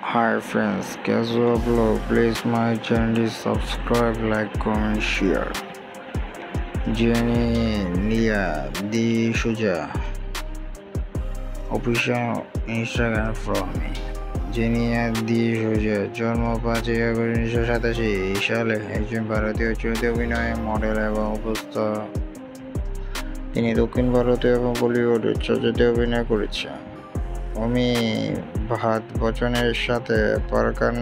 Hi friends, Casual Vlog. Please my channel is subscribe, like, comment, share. Jenny Nia Di Shuja official Instagram from me. জেনিয়া দি সুজা জন্ম 5 August 1987 সালে একজন ভারতীয় চলচ্চিত্র অভিনয়, model এবং উপস্থাপক। তিনি দক্ষিণ ভারতীয় এবং বলিউডের চলচ্চিত্রে অভিনয় করেছেন। অমিতাভ বচ্চনের সাথে পারকান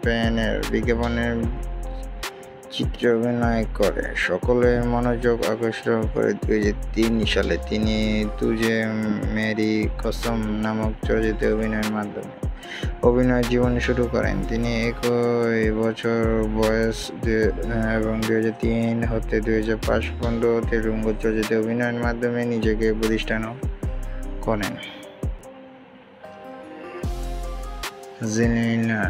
পেনের বিজ্ঞাপনের চিত্রে অভিনয় করে সকলের মনোযোগ আকর্ষণ করে। 2003 সালে তিনি তুঝে মেরি কসম নামক চলচ্চিত্রে অভিনয়ের মাধ্যমে অভিনয় জীবন শুরু করেন। তিনি 21 বছর বয়স এবং 2003 হতে 2005 পর্যন্ত তেলুগু চলচ্চিত্রে অভিনয়ের মাধ্যমে নিজেকে প্রতিষ্ঠা করেন। জেনিয়া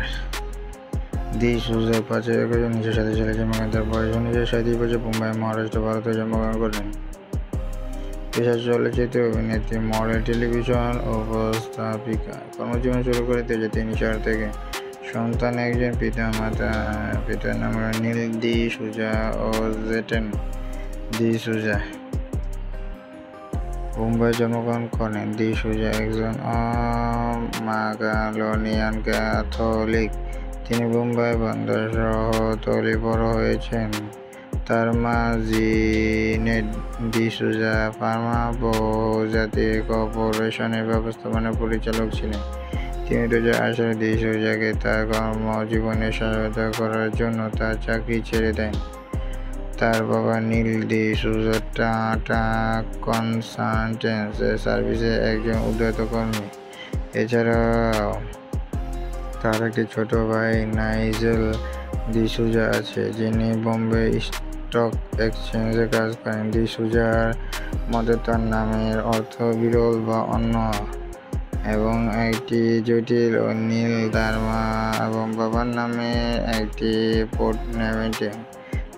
দি সুজা 5 আগস্ট 1987 সালে জন্মগ্রহণ। তার বয়স 37 বছর। মুম্বাই, মহারাষ্ট্র, ভারতে জন্মগ্রহণ করেন। পেশা চলচ্চিত্র অভিনেত্রী, মডেল, টেলিভিশন উপস্থাপিকা। কর্মজীবন শুরু করে 2003 সাল থেকে। সন্তান একজন পিতার নাম নীল দি সুজা ও জেটেন দি সুজা। মুম্বাই জন্মগ্রহণ করেন। দি সুজা একজন মাগালোনিয়ান ক্যাথলিক। তিনি মুম্বাই বান্দ্রা শহরতলি বড় হয়েছেন। তার মা জিনেট দি সুজা ফার্মা বহুজাতিক কর্পোরেশনের ব্যবস্থাপনা পরিচালক ছিলেন। তিনি 2008 সালে দি সুজাকে তার কর্মজীবনে সহায়তা করার জন্য তার চাকরি ছেড়ে দেন। তার বাবা নীল দি সুজা টাটা কনসালটেন্সি সার্ভিসে একজন ঊর্ধ্বতন কর্মী। এছাড়াও তার একটি ছোট ভাই নাইজেল দি সুজা আছে, যিনি বোম্বে স্টক এক্সচেঞ্জে কাজ করেন। দি সুজার মতে তার নামের অর্থ বিরল বা অন্য এবং একটি জটিল ও নীল তার মা এবং বাবার নামে একটি পোর্টমেন্টো।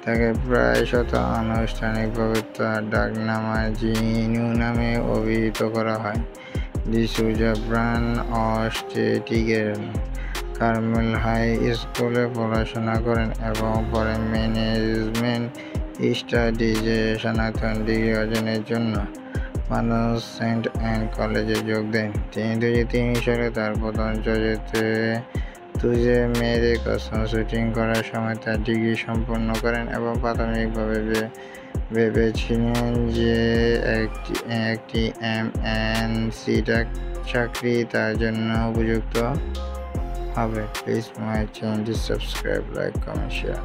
তাকে প্রায় আনুষ্ঠানিকভাবে তার ডাকনাম জিনু নামে অভিহিত করা হয়। দি সুজা ব্রান অস্টেটিকের কার্মেল হাই স্কুলে পড়াশোনা করেন এবং পরে ম্যানেজমেন্ট স্টাডিজে স্নাতক ডিগ্রি অর্জনের জন্য মানুষ সেন্ট অ্যান কলেজে যোগ দেন। তিনি 2003 সালে তার প্রথম চলচ্চিত্রে তুঝে মেরি কসম শুটিং করার সময় তার ডিগ্রি সম্পন্ন করেন এবং প্রাথমিকভাবে ভেবেছিলেন যে একটি এমএনসি চাকরি তার জন্য উপযুক্ত হবে। Please my channel subscribe, like, comment, share.